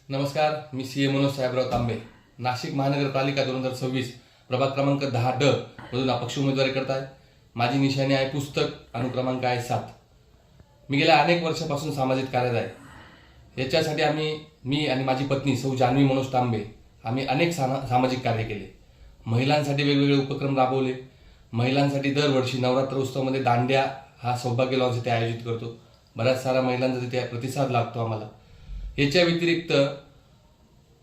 नमस्कार, मी सीए मनोज साहेबराव तांबे, नाशिक महानगरपालिका 2026 प्रभाग क्रमांक 10 ड मधून अपक्ष उमेदवारी करत आहे. माझी निशाणी आहे पुस्तक, अनुक्रमांक आहे 7. मी गेल्या अनेक वर्षापासून सामाजिक कार्यात आहे. याच्यासाठी मी आणि माझी पत्नी सौ जान्हवी मनोज तांबे आम्ही अनेक सामाजिक कार्य केले. महिलांसाठी वेगवेगळे उपक्रम राबवले. महिलांसाठी दरवर्षी नवरात्र उत्सवामध्ये दांड्या हा सौभाग्य लॉन्स इथे आयोजित करतो. बऱ्याच साऱ्या महिलांचा तिथे प्रतिसाद लागतो आम्हाला. याच्या व्यतिरिक्त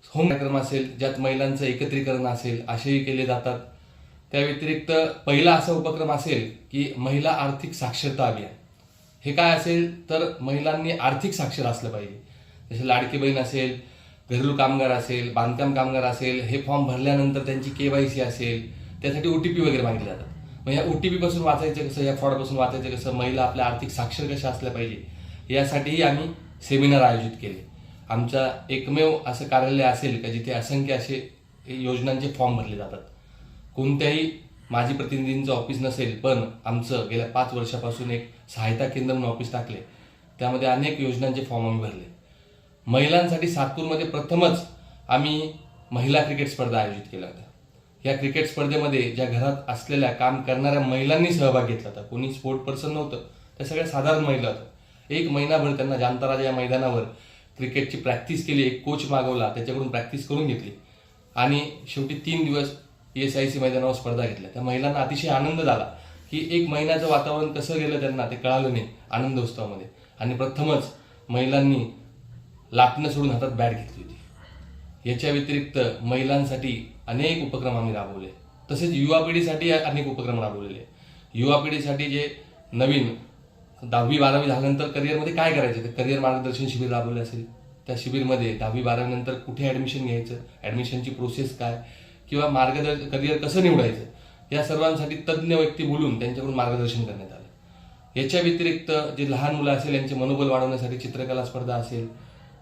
होम कार्यक्रम असेल, ज्यात महिलांचं एकत्रीकरण असेल, असेही केले जातात. त्या व्यतिरिक्त पहिला असा उपक्रम असेल की महिला आर्थिक साक्षरता अभियान. हे काय असेल तर महिलांनी आर्थिक साक्षर असलं पाहिजे. जसे लाडकी बहीण असेल, घरेलू कामगार असेल, बांधकाम कामगार असेल, हे फॉर्म भरल्यानंतर त्यांची KYC असेल, त्यासाठी OTP वगैरे मागितले जातात. मग या OTP पासून वाचायचं कसं, या फ्रॉडपासून वाचायचं कसं, महिला आपल्या आर्थिक साक्षर कशा असल्या पाहिजे, यासाठीही आम्ही सेमिनार आयोजित केले. आमचा एकमेव असं कार्यालय असेल का जिथे असंख्य असे योजनांचे फॉर्म भरले जातात. कोणत्याही माजी प्रतिनिधींचं ऑफिस नसेल, पण आमचं गेल्या 5 वर्षापासून एक सहायता केंद्र म्हणून ऑफिस टाकले. त्यामध्ये अनेक योजनांचे फॉर्म आम्ही भरले. महिलांसाठी सातपूरमध्ये प्रथमच आम्ही महिला क्रिकेट स्पर्धा आयोजित केल्या होत्या. या क्रिकेट स्पर्धेमध्ये ज्या घरात असलेल्या काम करणाऱ्या महिलांनी सहभाग घेतला होता. कोणी स्पोर्ट पर्सन नव्हतं, त्या सगळ्या साधारण महिला होत्या. 1 महिनाभर त्यांना जामताराजा या मैदानावर क्रिकेटची प्रॅक्टिस केली. एक कोच मागवला, त्याच्याकडून प्रॅक्टिस करून घेतली आणि शेवटी 3 दिवस ESIC मैदानावर स्पर्धा घेतल्या. त्या महिलांना अतिशय आनंद झाला की 1 महिन्याचं वातावरण कसं गेलं त्यांना ते कळालं नाही आनंद उत्सवामध्ये. आणि प्रथमच महिलांनी लाटणं सोडून हातात बॅट घेतली होती. याच्या व्यतिरिक्त महिलांसाठी अनेक उपक्रम आम्ही राबवले. तसेच युवा पिढीसाठी अनेक उपक्रम राबवलेले. युवा पिढीसाठी जे नवीन 10वी-12वी झाल्यानंतर करिअरमध्ये काय करायचं ते करिअर मार्गदर्शन शिबिर राबवले असेल. त्या शिबिरमध्ये 10वी-12वी नंतर कुठे ॲडमिशन घ्यायचं, ॲडमिशनची प्रोसेस काय, किंवा करिअर कसं निवडायचं, या सर्वांसाठी तज्ज्ञ व्यक्ती बोलून त्यांच्याकडून मार्गदर्शन करण्यात आलं. याच्या व्यतिरिक्त जे लहान मुलं असेल यांचे मनोबल वाढवण्यासाठी चित्रकला स्पर्धा असेल,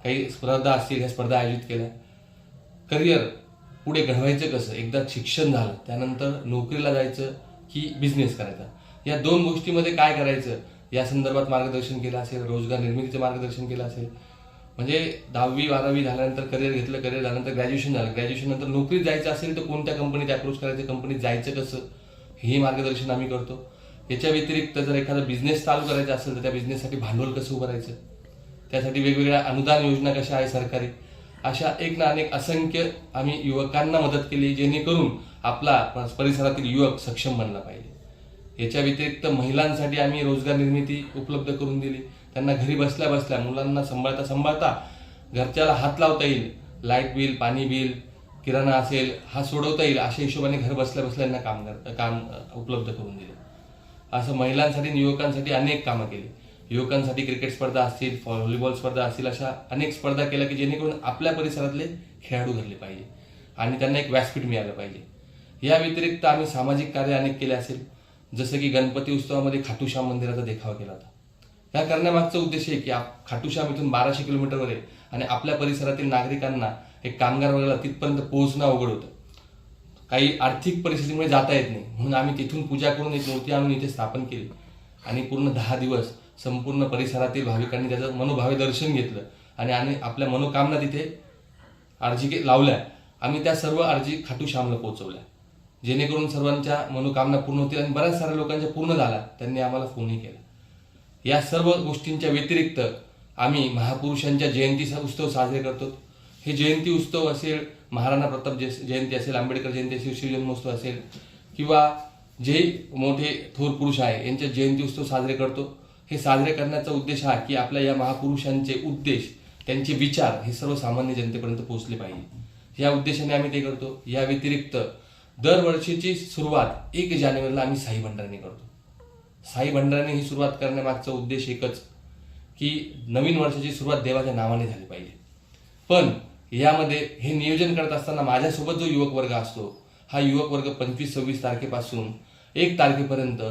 काही स्पर्धा असतील, ह्या स्पर्धा आयोजित केल्या. करिअर पुढे घडवायचं कसं, एकदा शिक्षण झालं त्यानंतर नोकरीला जायचं की बिझनेस करायचा, या 2 गोष्टीमध्ये काय करायचं या संदर्भात मार्गदर्शन केलं असेल. रोजगार निर्मितीचं मार्गदर्शन केलं असेल. म्हणजे 10वी-12वी झाल्यानंतर करिअर घेतलं, करिअर झाल्यानंतर ग्रॅज्युएशन झालं, ग्रॅज्युएशन नंतर नोकरीत जायचं असेल तर कोणत्या कंपनीत अप्रोच करायचं, कंपनीत जायचं कसं, हेही मार्गदर्शन आम्ही करतो. याच्या व्यतिरिक्त जर एखादा बिझनेस चालू करायचा असेल तर त्या बिझनेससाठी भांडवल कसं उभारायचं, त्यासाठी वेगवेगळ्या अनुदान योजना कशा आहे सरकारी, अशा एक ना अनेक असंख्य आम्ही युवकांना मदत केली, जेणेकरून आपला परिसरातील युवक सक्षम बनला पाहिजे. याच्या व्यतिरिक्त महिलांसाठी आम्ही रोजगार निर्मिती उपलब्ध करून दिली. त्यांना घरी बसल्या बसल्या मुलांना सांभाळता घरच्याला हात लावता येईल, लाईट बिल, पाणी बिल, किराणा असेल हा सोडवता येईल, अशा हिशोबाने घर बसल्या बसल्या काम उपलब्ध करून दिले. असं महिलांसाठी आणि युवकांसाठी अनेक कामं केली. युवकांसाठी क्रिकेट स्पर्धा असतील, व्हॉलीबॉल स्पर्धा असतील, अशा अनेक स्पर्धा केल्या की जेणेकरून आपल्या परिसरातले खेळाडू घडले पाहिजे आणि त्यांना एक व्यासपीठ मिळालं पाहिजे. या व्यतिरिक्त आम्ही सामाजिक कार्य अनेक केले असेल. जसं की गणपती उत्सवामध्ये खाटूश्याम मंदिराचा देखावा केला होता. या करण्यामागचा उद्देश आहे की खाटूश्याम इथून 1200 किलोमीटरवर आहे आणि आपल्या परिसरातील नागरिकांना, एक कामगार वर्गाला तिथपर्यंत पोहोचणं अवघड होतं. काही आर्थिक परिस्थितीमुळे जाता येत नाही, म्हणून आम्ही तिथून पूजा करून एक मूर्ती आणून इथे स्थापन केली आणि पूर्ण 10 दिवस संपूर्ण परिसरातील भाविकांनी त्याचं मनोभावे दर्शन घेतलं आणि आपल्या मनोकामना तिथे अर्जी लावल्या. आम्ही त्या सर्व अर्जी खाटूश्यामला पोहोचवल्या, जेणेकरून सर्वांच्या मनोकामना पूर्ण होतील. आणि बऱ्याच साऱ्या लोकांच्या पूर्ण झाल्या, त्यांनी आम्हाला फोनही केला. या सर्व गोष्टींच्या व्यतिरिक्त आम्ही महापुरुषांच्या जयंती उत्सव साजरे करतो. हे जयंती उत्सव असेल, महाराणा प्रताप जयंती असेल, आंबेडकर जयंती असेल, शिवजन्मोत्सव असेल, किंवा जे मोठे थोर पुरुष आहे यांच्या जयंती उत्सव साजरे करतो. हे साजरे करण्याचा उद्देश हा की आपल्या या महापुरुषांचे उद्देश, त्यांचे विचार हे सर्वसामान्य जनतेपर्यंत पोहोचले पाहिजे, या उद्देशाने आम्ही ते करतो. या व्यतिरिक्त दरवर्षीची सुरुवात 1 जानेवारीला आम्ही साई भंडाराने करतो. साई भंडाराने ही सुरुवात करण्यामागचा उद्देश एकच की नवीन वर्षाची सुरुवात देवाच्या नावाने झाली पाहिजे. पण यामध्ये हे नियोजन करत असताना माझ्यासोबत जो युवक वर्ग असतो, हा युवक वर्ग 25-26 तारखेपासून 1 तारखेपर्यंत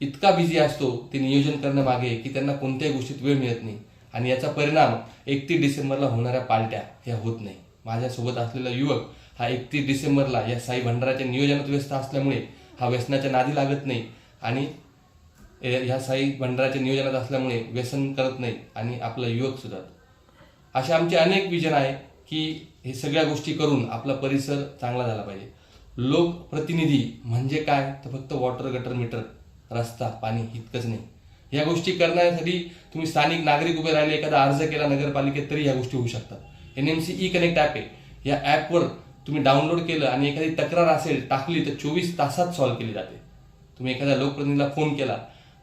इतका बिझी असतो ते नियोजन करण्यामागे की त्यांना कोणत्याही गोष्टीत वेळ मिळत नाही आणि याचा परिणाम 31 डिसेंबरला होणाऱ्या पार्ट्या ह्या होत नाही. माझ्यासोबत असलेला युवक हा 31 डिसेंबरला या साई भंडाराच्या नियोजनात व्यस्त असल्यामुळे हा व्यसनाच्या नादी लागत नाही आणि ह्या साई भंडाराच्या नियोजनात असल्यामुळे व्यसन करत नाही आणि आपला युवक सुद्धा. असे आमचे अनेक विजन आहे की हे सगळ्या गोष्टी करून आपला परिसर चांगला झाला पाहिजे. लोकप्रतिनिधी म्हणजे काय, तर फक्त वॉटर गटर मीटर, रस्ता, पाणी इतकंच नाही. या गोष्टी करण्यासाठी तुम्ही स्थानिक नागरिक उभे राहिले, एखादा अर्ज केला नगरपालिकेत तरी या गोष्टी होऊ शकतात. NMC ई-कनेक्ट ॲप आहे. या ॲपवर तुम्ही डाउनलोड केलं आणि एखादी तक्रार असेल टाकली तर 24 तासात सॉल्व्ह केली जाते. तुम्ही एखाद्या लोकप्रतिनिधीला फोन केला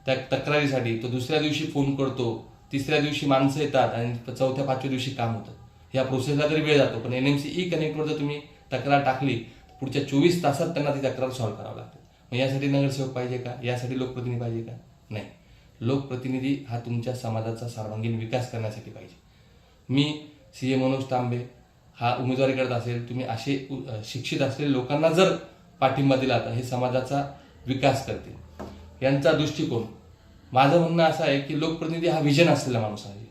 त्या तक्रारीसाठी, तो दुसऱ्या दिवशी फोन करतो, तिसऱ्या दिवशी माणसं येतात आणि चौथ्या 5व्या दिवशी काम होतं. या प्रोसेसला तरी वेळ जातो. पण NMC ई-कनेक्टवर जर तुम्ही तक्रार टाकली पुढच्या 24 तासात त्यांना ती तक्रार सॉल्व्ह करावं लागते. मग यासाठी नगरसेवक पाहिजे का, यासाठी लोकप्रतिनिधी पाहिजे का? नाही. लोकप्रतिनिधी हा तुमच्या समाजाचा सर्वांगीण विकास करण्यासाठी पाहिजे. मी CA मनोज तांबे हा उमेदवारी करत असेल, तुम्ही असे शिक्षित असलेल्या लोकांना जर पाठिंबा दिला तर हे समाजाचा विकास करतील. यांचा दृष्टिकोन, माझं म्हणणं असं आहे की लोकप्रतिनिधी हा विजन असलेला माणूस आहे.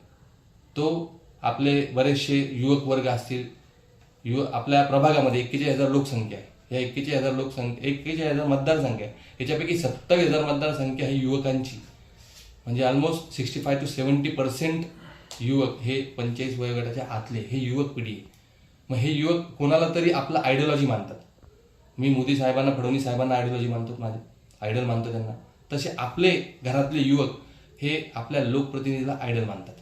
तो आपले बरेचसे युवक वर्ग असतील, आपल्या प्रभागामध्ये 41,000 लोकसंख्या आहे. या 41,000 मतदारसंख्या आहे. याच्यापैकी 27,000 मतदारसंख्या ही युवकांची, म्हणजे ऑलमोस्ट 65 to 70% युवक हे 45 वयोगटाच्या आतले हे युवक पिढी आहे. मग हे युवक कोणाला तरी आपला आयडिओलॉजी मानतात. मी मोदी साहेबांना, फडणवीस साहेबांना आयडिओलॉजी मानतो, माझे आयडल मानतो त्यांना. तसे आपले घरातले युवक हे आपल्या लोकप्रतिनिधीला आयडल मानतात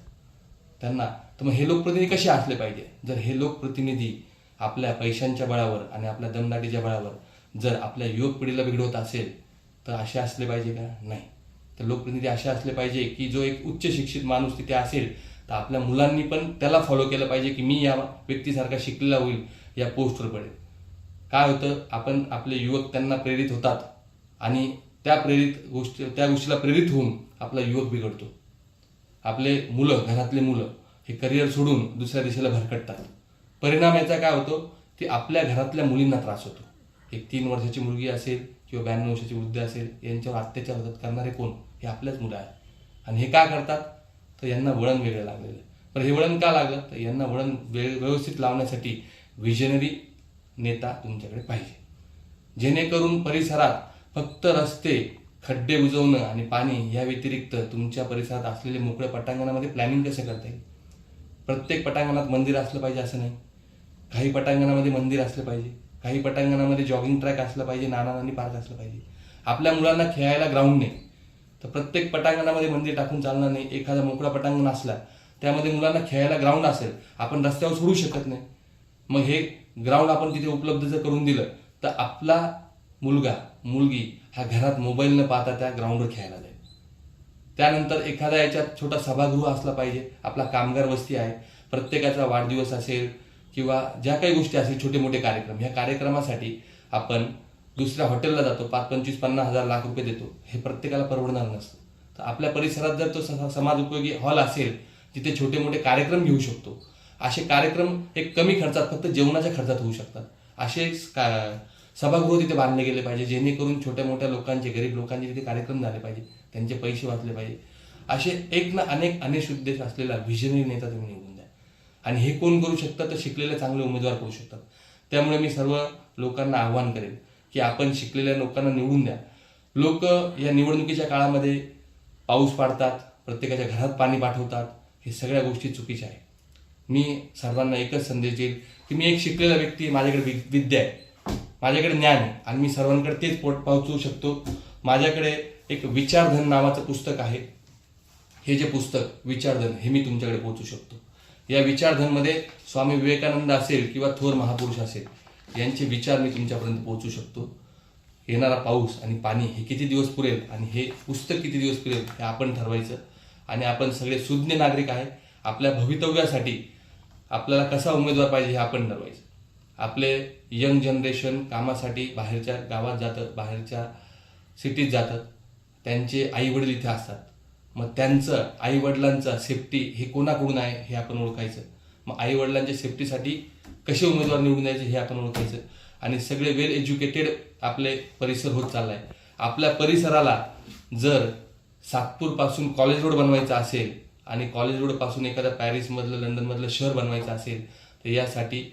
त्यांना. तर मग हे लोकप्रतिनिधी कसे असले पाहिजे? जर हे लोकप्रतिनिधी आपल्या पैशांच्या बळावर आणि आपल्या दमदाटीच्या बळावर जर आपल्या युवक पिढीला बिघडवत असेल तर असे असले पाहिजे का? नाही. तर लोकप्रतिनिधी असे असले पाहिजे की जो एक उच्च शिक्षित माणूस तिथे असेल तर आपल्या मुलांनी पण त्याला फॉलो केलं पाहिजे की मी या व्यक्तीसारखा शिकलेला होईल, या पोस्टवर पडेल. काय होतं, आपण आपले युवक त्यांना प्रेरित होतात आणि त्या गोष्टीला प्रेरित होऊन आपला युवक बिघडतो. आपले मुलं, घरातले मुलं हे करिअर सोडून दुसऱ्या दिशेला भरकटतात. परिणाम याचा काय होतो की आपल्या घरातल्या मुलींना त्रास होतो. एक 3 वर्षाची मुलगी असेल किंवा 92 वर्षाची वृद्ध असेल, यांच्यावर अत्याचार होतात. करणारे कोण? हे आपल्याच मुलं आहेत. आणि हे काय करतात, तर यांना वळण वेगळं लागलेलं आहे. पण हे वळण का लागलं, तर यांना वळण व्यवस्थित लावण्यासाठी विजनरी नेता तुमच्याकडे पाहिजे, जेणेकरून परिसरात फक्त रस्ते, खड्डे बुजवणं आणि पाणी या व्यतिरिक्त तुमच्या परिसरात असलेले मोकळ्या पटांगणामध्ये प्लॅनिंग कसं करता येईल. प्रत्येक पटांगणात मंदिर असलं पाहिजे असं नाही. काही पटांगणामध्ये मंदिर असलं पाहिजे, काही पटांगणामध्ये जॉगिंग ट्रॅक असलं पाहिजे, नाना नानी पार्क असलं पाहिजे. आपल्या मुलांना खेळायला ग्राउंड नाही, तर प्रत्येक पटांगणामध्ये मंदिर टाकून चालणार नाही. एखादा मोकळा पटांगण असला त्यामध्ये मुलांना खेळायला ग्राउंड असेल, आपण रस्त्यावर सोडू शकत नाही. मग हे ग्राउंड आपण तिथे उपलब्ध जर करून दिलं तर आपला मुलगा, मुलगी हा घरात मोबाईल न पाहता त्या ग्राउंडवर खेळायला जाईल. त्यानंतर एखादा याच्यात छोटा सभागृह असला पाहिजे. आपला कामगार वस्ती आहे, प्रत्येकाचा वाढदिवस असेल किंवा ज्या काही गोष्टी असतील, छोटे मोठे कार्यक्रम, ह्या कार्यक्रमासाठी आपण दुसऱ्या हॉटेलला जातो, 5, 25, 50 हजार लाख रुपये देतो. हे प्रत्येकाला परवडणार नसतं. तर आपल्या परिसरात जर तो समाज उपयोगी हॉल असेल जिथे छोटे मोठे कार्यक्रम घेऊ शकतो, असे कार्यक्रम एक कमी खर्चात, फक्त जेवणाच्या खर्चात होऊ शकतात, असे सभागृह तिथे बांधले गेले पाहिजे, जेणेकरून छोट्या मोठ्या लोकांचे, गरीब लोकांचे तिथे कार्यक्रम झाले पाहिजे, त्यांचे पैसे वाचले पाहिजे. असे एक ना अनेक उद्देश असलेला विजनरी नेता तुम्ही निवडून द्या. आणि हे कोण करू शकतं, तर शिकलेले चांगले उमेदवार करू शकतात. त्यामुळे मी सर्व लोकांना आव्हान करेन की आपण शिकलेल्या लोकांना निवडून द्या. लोक या निवडणुकीच्या काळामध्ये पाऊस पाडतात, प्रत्येकाच्या घरात पाणी पाठवतात, हे सगळ्या गोष्टी चुकीच्या आहे. मी सर्वांना एकच संदेश देईल की मी एक शिकलेला व्यक्ती आहे, माझ्याकडे विद्या आहे, माझ्याकडे ज्ञान आहे आणि मी सर्वांकडे तेच पोहोचवू शकतो. माझ्याकडे एक विचारधन नावाचं पुस्तक आहे. हे जे पुस्तक विचारधन, हे मी तुमच्याकडे पोहोचू शकतो. या विचारधनमध्ये स्वामी विवेकानंद असेल किंवा थोर महापुरुष असेल, यांचे विचार मी तुमच्यापर्यंत पोहोचू शकतो. येणारा पाऊस आणि पाणी हे किती दिवस पुरेल आणि हे पुस्तक किती दिवस पुरेल हे आपण ठरवायचं. आणि आपण सगळे सुज्ञ नागरिक आहे, आपल्या भवितव्यासाठी आपल्याला कसा उमेदवार पाहिजे हे आपण ठरवायचं. आपले यंग जनरेशन कामासाठी बाहेरच्या गावात जातं, बाहेरच्या सिटीत जातात, त्यांचे आईवडील इथे असतात. मग त्यांचं आईवडिलांचा सेफ्टी हे कोणाकडून आहे हे आपण ओळखायचं. मग आईवडिलांच्या सेफ्टीसाठी कसे उमेदवार निवडून द्यायचे हे आपण ओळखायचं. आणि सगळे वेल एज्युकेटेड आपले परिसर होत चालला आहे. आपल्या परिसराला जर सातपूरपासून कॉलेज रोड बनवायचा असेल आणि कॉलेज रोडपासून एखाद्या पॅरिसमधलं, लंडनमधलं शहर बनवायचं असेल, तर यासाठी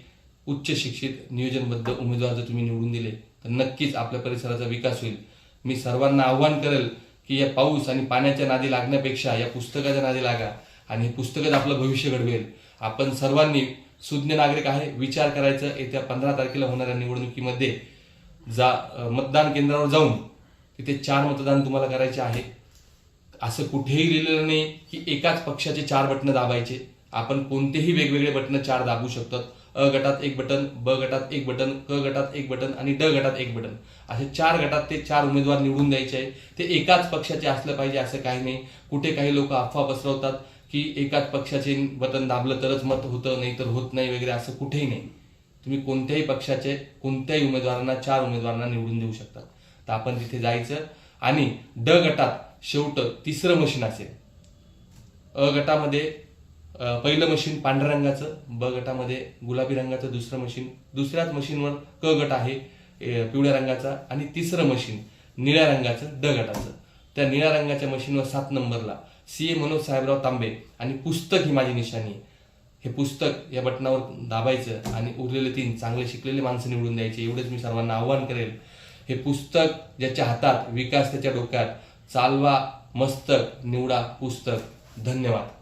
उच्च शिक्षित नियोजनबद्ध उमेदवार जर तुम्ही निवडून दिले तर नक्कीच आपल्या परिसराचा विकास होईल. मी सर्वांना आव्हान करेल की या पाऊस आणि पाण्याच्या नादी लागण्यापेक्षा या पुस्तकाच्या नादी लागा आणि हे पुस्तकच आपलं भविष्य घडवेल. आपण सर्वांनी सुज्ञ नागरिक आहे, विचार करायचं. येत्या 15 तारखेला होणाऱ्या निवडणुकीमध्ये मतदान केंद्रावर जाऊन तिथे 4 मतदान तुम्हाला करायचे आहे. असं कुठेही लिहिलेलं नाही की एकाच पक्षाचे 4 बटणं दाबायचे. आपण कोणतेही वेगवेगळे बटणं 4 दाबू शकतात. अ गटात 1 बटन, ब गटात 1 बटन, क गटात 1 बटन आणि ड गटात 1 बटन, असे 4 गटात ते 4 उमेदवार निवडून द्यायचे आहे. ते एकाच पक्षाचे असलं पाहिजे असं काही नाही. कुठे काही लोक अफवा पसरवतात की एकाच पक्षाचे बटन दाबलं तरच मत होतं, नाही तर होत नाही वगैरे, असं कुठेही नाही. तुम्ही कोणत्याही पक्षाचे कोणत्याही उमेदवारांना 4 उमेदवारांना निवडून देऊ शकतात. तर आपण तिथे जायचं आणि ड गटात शेवट 3रं मशीन असेल. अ गटामध्ये पहिलं मशीन पांढऱ्या रंगाचं, ब गटामध्ये गुलाबी रंगाचं दुसरं मशीन, दुसऱ्याच मशीनवर क गट आहे पिवळ्या रंगाचा आणि 3रं मशीन निळ्या रंगाचं ड गटाचं. त्या निळ्या रंगाच्या मशीनवर 7 नंबरला CA मनोज साहेबराव तांबे आणि पुस्तक ही माझी निशाणी. हे पुस्तक या बटनावर दाबायचं आणि उरलेले 3 चांगले शिकलेले माणसं निवडून द्यायचे. एवढेच मी सर्वांना आव्हान करेल. हे पुस्तक ज्याच्या हातात, विकास त्याच्या डोक्यात. चालवा मस्तक, निवडा पुस्तक. धन्यवाद.